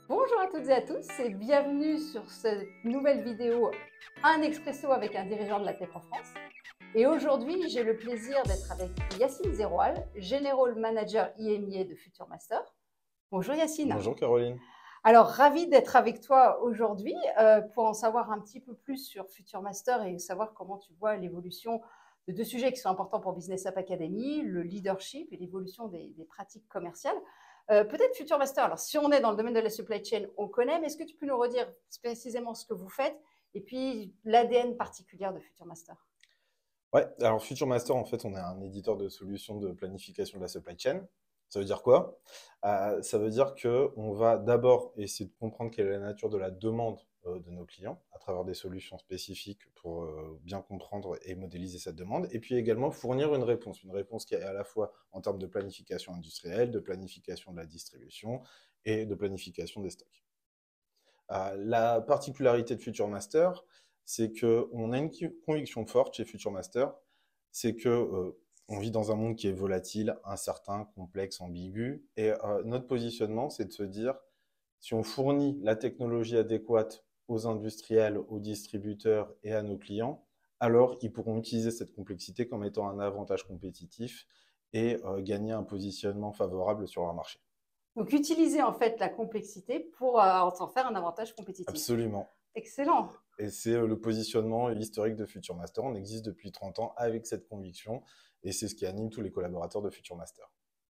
Bonjour à toutes et à tous et bienvenue sur cette nouvelle vidéo Un Expresso avec un dirigeant de la tech en France. Et aujourd'hui, j'ai le plaisir d'être avec Yacine Zeroual, General Manager IMIA de Future Master. Bonjour Yacine. Bonjour Caroline. Alors, ravi d'être avec toi aujourd'hui pour en savoir un petit peu plus sur Future Master et savoir comment tu vois l'évolution de deux sujets qui sont importants pour Business App Academy, le leadership et l'évolution des pratiques commerciales. Peut-être Future Master, alors si on est dans le domaine de la supply chain, on connaît, mais est-ce que tu peux nous redire précisément ce que vous faites et puis l'ADN particulière de Future Master? Ouais, alors Future Master, en fait, on est un éditeur de solutions de planification de la supply chain. Ça veut dire quoi? Ça veut dire qu'on va d'abord essayer de comprendre quelle est la nature de la demande de nos clients à travers des solutions spécifiques pour bien comprendre et modéliser cette demande. Et puis également fournir une réponse qui est à la fois en termes de planification industrielle, de planification de la distribution et de planification des stocks. La particularité de Future Master, c'est qu'on a une conviction forte chez Future Master, c'est que on vit dans un monde qui est volatile, incertain, complexe, ambigu, et notre positionnement, c'est de se dire, si on fournit la technologie adéquate aux industriels, aux distributeurs et à nos clients, alors ils pourront utiliser cette complexité comme étant un avantage compétitif et gagner un positionnement favorable sur leur marché. Donc, utiliser en fait la complexité pour en faire un avantage compétitif. Absolument. Excellent. Et c'est le positionnement historique de Future Master. On existe depuis 30 ans avec cette conviction et c'est ce qui anime tous les collaborateurs de Future Master.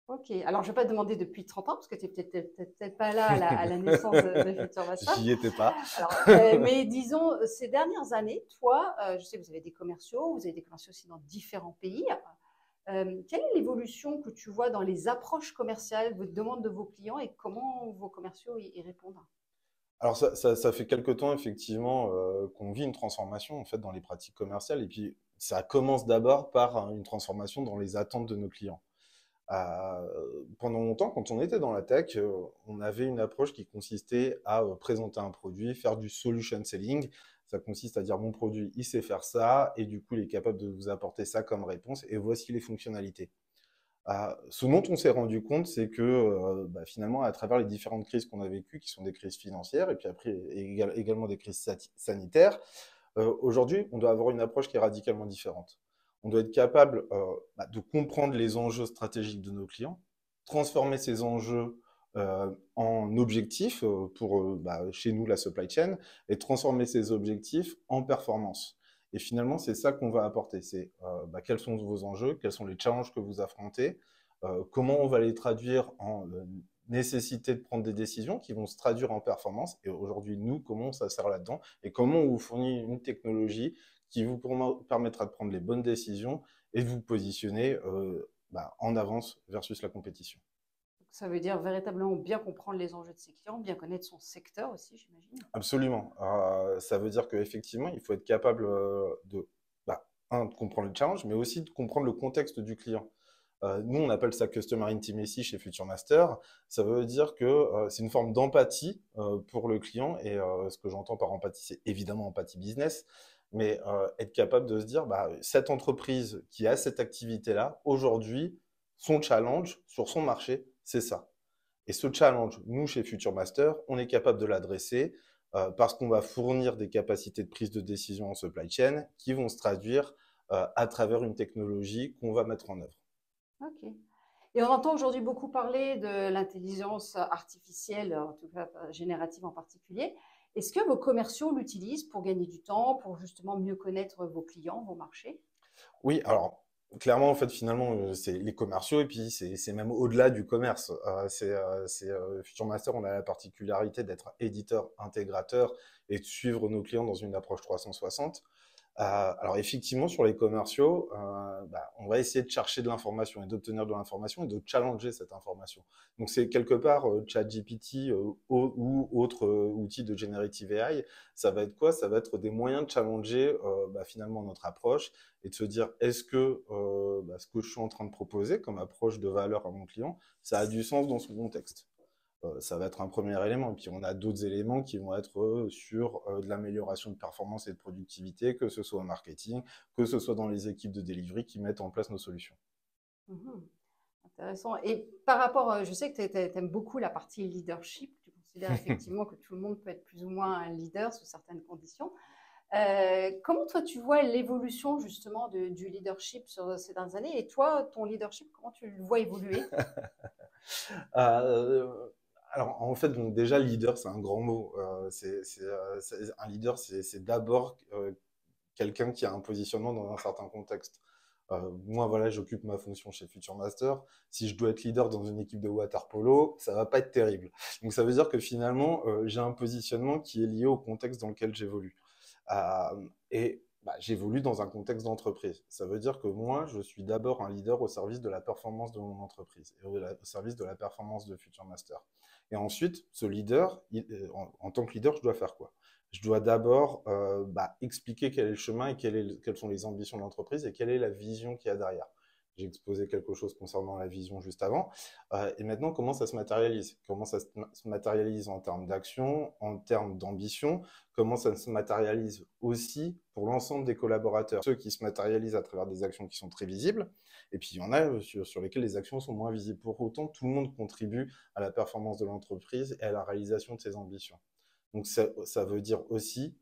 Ok, alors je ne vais pas te demander depuis 30 ans, parce que tu n'es peut-être pas là à la naissance de Future Master. J'y étais pas. Alors, mais disons, ces dernières années, toi, je sais que vous avez des commerciaux aussi dans différents pays. Quelle est l'évolution que tu vois dans les approches commerciales, vos demandes de vos clients et comment vos commerciaux y répondent? Alors ça fait quelque temps effectivement qu'on vit une transformation en fait dans les pratiques commerciales et puis ça commence d'abord par une transformation dans les attentes de nos clients. Pendant longtemps, quand on était dans la tech, on avait une approche qui consistait à présenter un produit, faire du solution selling. Ça consiste à dire mon produit, il sait faire ça, et du coup, il est capable de vous apporter ça comme réponse, et voici les fonctionnalités. Ce dont on s'est rendu compte, c'est que finalement, à travers les différentes crises qu'on a vécues, qui sont des crises financières, et puis après également des crises sanitaires, aujourd'hui, on doit avoir une approche qui est radicalement différente. On doit être capable de comprendre les enjeux stratégiques de nos clients, transformer ces enjeux en objectifs pour chez nous la supply chain et transformer ces objectifs en performance. Et finalement, c'est ça qu'on va apporter. C'est quels sont vos enjeux, quels sont les challenges que vous affrontez, comment on va les traduire en nécessité de prendre des décisions qui vont se traduire en performance. Et aujourd'hui, nous, comment on sert là-dedans et comment on vous fournit une technologie qui vous permettra de prendre les bonnes décisions et de vous positionner en avance versus la compétition. Ça veut dire véritablement bien comprendre les enjeux de ses clients, bien connaître son secteur aussi, j'imagine. Absolument. Ça veut dire qu'effectivement, il faut être capable de comprendre le challenge, mais aussi de comprendre le contexte du client. Nous, on appelle ça Customer Intimacy chez Future Master. Ça veut dire que c'est une forme d'empathie pour le client. Et ce que j'entends par empathie, c'est évidemment empathie business. Mais être capable de se dire, cette entreprise qui a cette activité-là, aujourd'hui, son challenge sur son marché, c'est ça. Et ce challenge, nous, chez Future Master, on est capable de l'adresser parce qu'on va fournir des capacités de prise de décision en supply chain qui vont se traduire à travers une technologie qu'on va mettre en œuvre. Ok. Et on entend aujourd'hui beaucoup parler de l'intelligence artificielle, en tout cas générative en particulier. Est-ce que vos commerciaux l'utilisent pour gagner du temps, pour justement mieux connaître vos clients, vos marchés? Oui, alors clairement, en fait, finalement, c'est les commerciaux et puis c'est même au-delà du commerce. Future Master, on a la particularité d'être éditeur, intégrateur et de suivre nos clients dans une approche 360. Alors effectivement, sur les commerciaux, on va essayer de chercher de l'information et d'obtenir de l'information et de challenger cette information. Donc c'est quelque part ChatGPT ou autre outil de Generative AI, ça va être quoi? Ça va être des moyens de challenger finalement notre approche et de se dire est-ce que ce que je suis en train de proposer comme approche de valeur à mon client, ça a du sens dans son contexte? Ça va être un premier élément. Et puis, on a d'autres éléments qui vont être sur de l'amélioration de performance et de productivité, que ce soit au marketing, que ce soit dans les équipes de delivery qui mettent en place nos solutions. Mhm. Intéressant. Et par rapport, je sais que tu aimes beaucoup la partie leadership, tu considère effectivement que tout le monde peut être plus ou moins un leader sous certaines conditions. Comment toi tu vois l'évolution justement du leadership sur ces dernières années et toi, ton leadership, comment tu le vois évoluer? Euh, alors, en fait, donc, déjà, leader, c'est un grand mot. Un leader, c'est d'abord quelqu'un qui a un positionnement dans un certain contexte. Moi, voilà, j'occupe ma fonction chez Future Master. Si je dois être leader dans une équipe de water polo, ça va pas être terrible. Donc, ça veut dire que finalement, j'ai un positionnement qui est lié au contexte dans lequel j'évolue. Et bah, j'évolue dans un contexte d'entreprise. Ça veut dire que moi, je suis d'abord un leader au service de la performance de mon entreprise et au service de la performance de Future Master. Et ensuite, ce leader, en tant que leader, je dois faire quoi? Je dois d'abord expliquer quel est le chemin et quelles sont les ambitions de l'entreprise et quelle est la vision qu'il y a derrière. J'ai exposé quelque chose concernant la vision juste avant. Et maintenant, comment ça se matérialise? Comment ça se matérialise en termes d'action, en termes d'ambition? Comment ça se matérialise aussi pour l'ensemble des collaborateurs? Ceux qui se matérialisent à travers des actions qui sont très visibles, et puis il y en a sur lesquelles les actions sont moins visibles. Pour autant, tout le monde contribue à la performance de l'entreprise et à la réalisation de ses ambitions. Donc ça veut dire aussi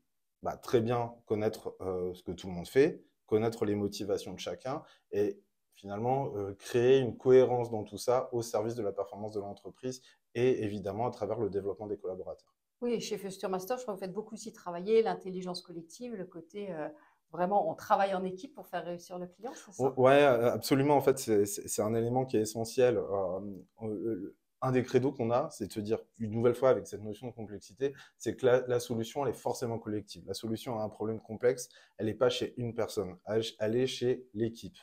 très bien connaître ce que tout le monde fait, connaître les motivations de chacun et finalement créer une cohérence dans tout ça au service de la performance de l'entreprise et évidemment à travers le développement des collaborateurs. Oui, chez Future Master, je crois que vous faites beaucoup aussi travailler l'intelligence collective, le côté vraiment on travaille en équipe pour faire réussir le client, c'est ça? Ouais, absolument. En fait, c'est un élément qui est essentiel. Un des credos qu'on a, c'est de se dire, une nouvelle fois avec cette notion de complexité, c'est que la solution, elle est forcément collective. La solution à un problème complexe, elle n'est pas chez une personne, elle est chez l'équipe.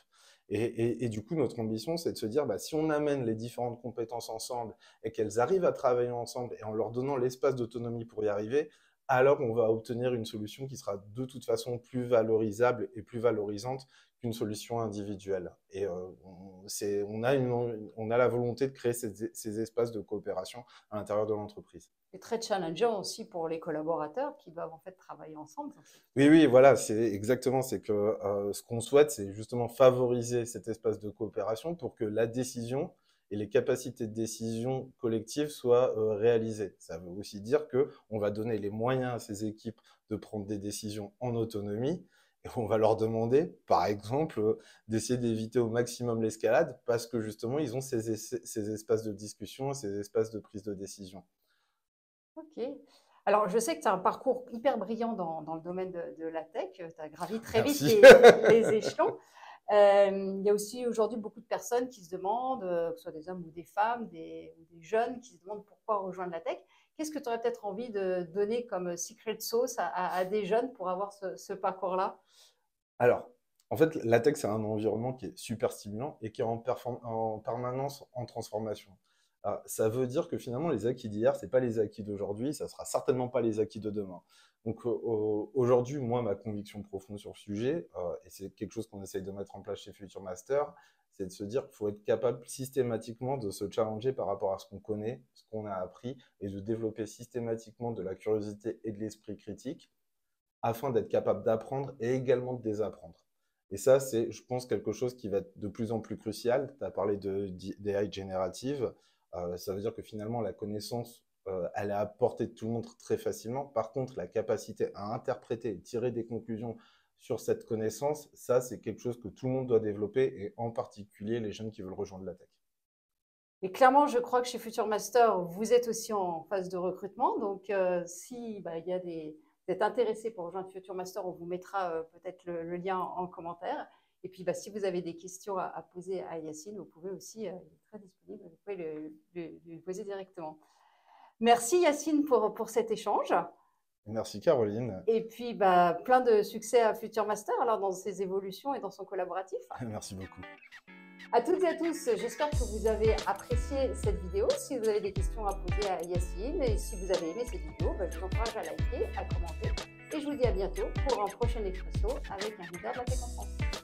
Et du coup, notre ambition, c'est de se dire, si on amène les différentes compétences ensemble et qu'elles arrivent à travailler ensemble et en leur donnant l'espace d'autonomie pour y arriver, alors on va obtenir une solution qui sera de toute façon plus valorisable et plus valorisante qu'une solution individuelle. Et on a la volonté de créer ces espaces de coopération à l'intérieur de l'entreprise. C'est très challengeant aussi pour les collaborateurs qui doivent en fait travailler ensemble. Oui, voilà, c'est exactement. C'est que ce qu'on souhaite, c'est justement favoriser cet espace de coopération pour que la décision et les capacités de décision collective soient réalisées. Ça veut aussi dire qu'on va donner les moyens à ces équipes de prendre des décisions en autonomie et on va leur demander, par exemple, d'essayer d'éviter au maximum l'escalade parce que justement, ils ont ces espaces de discussion, ces espaces de prise de décision. Ok. Alors, je sais que tu as un parcours hyper brillant dans le domaine de la tech. Tu as gravi très vite les échelons. Il y a aussi aujourd'hui beaucoup de personnes qui se demandent, que ce soit des hommes ou des femmes, ou des jeunes qui se demandent pourquoi rejoindre la tech. Qu'est-ce que tu aurais peut-être envie de donner comme secret sauce à des jeunes pour avoir ce parcours-là? Alors, en fait, la tech, c'est un environnement qui est super stimulant et qui est en permanence en transformation. Ça veut dire que finalement, les acquis d'hier, ce n'est pas les acquis d'aujourd'hui, ça ne sera certainement pas les acquis de demain. Donc aujourd'hui, moi, ma conviction profonde sur le sujet, et c'est quelque chose qu'on essaye de mettre en place chez Future Master, c'est de se dire qu'il faut être capable systématiquement de se challenger par rapport à ce qu'on connaît, ce qu'on a appris, et de développer systématiquement de la curiosité et de l'esprit critique afin d'être capable d'apprendre et également de désapprendre. Et ça, c'est, je pense, quelque chose qui va être de plus en plus crucial. Tu as parlé d'AI générative. Ça veut dire que finalement, la connaissance, elle est à portée de tout le monde très facilement. Par contre, la capacité à interpréter et tirer des conclusions sur cette connaissance, ça, c'est quelque chose que tout le monde doit développer, et en particulier les jeunes qui veulent rejoindre la tech. Et clairement, je crois que chez Future Master, vous êtes aussi en phase de recrutement. Donc, si il y a vous êtes intéressé pour rejoindre Future Master, on vous mettra peut-être le lien en commentaire. Et puis, si vous avez des questions à poser à Yacine, vous pouvez aussi, il est très disponible, vous pouvez lui poser directement. Merci Yacine pour cet échange. Merci Caroline. Et puis, plein de succès à Future Master alors dans ses évolutions et dans son collaboratif. Merci beaucoup. À toutes et à tous, j'espère que vous avez apprécié cette vidéo. Si vous avez des questions à poser à Yacine et si vous avez aimé cette vidéo, je vous encourage à liker, à commenter. Et je vous dis à bientôt pour un prochain Expresso avec un leader de la tech en France.